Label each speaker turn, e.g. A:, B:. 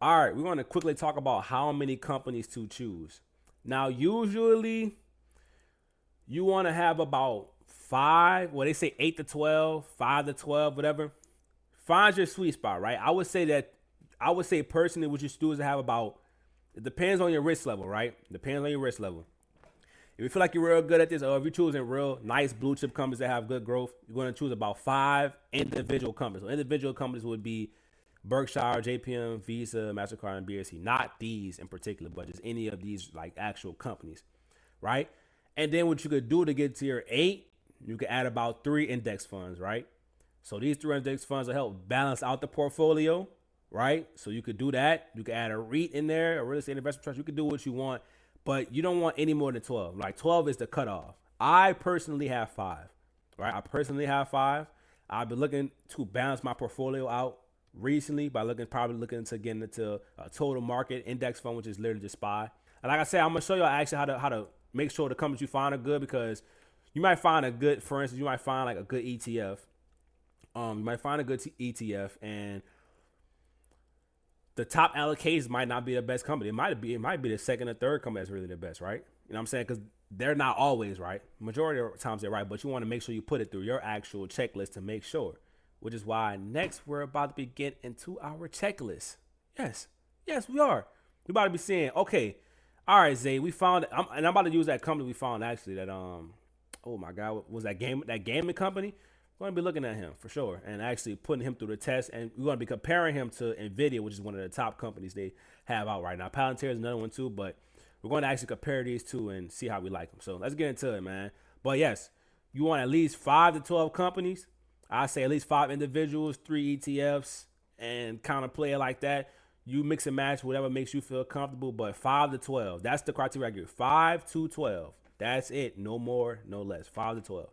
A: All right, we're going to quickly talk about how many companies to choose. Now, usually you want to have about five, well, they say 8 to 12, 5 to 12, whatever. Find your sweet spot, right? I would say personally, what you should do is have about, it depends on your risk level, right? Depends on your risk level. If you feel like you're real good at this, or if you're choosing real nice blue chip companies that have good growth, you're going to choose about five individual companies. So individual companies would be Berkshire, JPM, Visa, MasterCard, and BSC. Not these in particular, but just any of these like actual companies, right? And then what you could do to get to your eight, you could add about three index funds, right? So these three index funds will help balance out the portfolio, right? So you could do that. You could add a REIT in there, a real estate investment trust. You could do what you want, but you don't want any more than 12. Like 12 is the cutoff. I personally have five, right? I personally have five. I've been looking to balance my portfolio out recently by probably looking to get into a total market index fund, which is literally just SPY. And like I said, I'm gonna show you actually how to make sure the companies you find are good, because you might find a good, for instance, you might find like a good ETF. You might find a good ETF, and the top allocations might not be the best company. It might be the second or third company that's really the best, right? You know what I'm saying? Because they're not always right. Majority of the times they're right, but you want to make sure you put it through your actual checklist to make sure. Which is why next we're about to be getting into our checklist. Yes, yes, we are. We're about to be saying, okay, all right, Zay, we found, and I'm about to use that company we found actually that oh my God, what was that gaming company? We're gonna be looking at him for sure and actually putting him through the test, and we're gonna be comparing him to Nvidia, which is one of the top companies they have out right now. Palantir is another one too, but we're going to actually compare these two and see how we like them. So let's get into it, man. But yes, you want at least 5 to 12 companies. I say at least five individuals, three ETFs, and kind of play it like that. You mix and match whatever makes you feel comfortable, but 5 to 12. That's the criteria I give. 5 to 12. That's it. No more, no less. 5 to 12.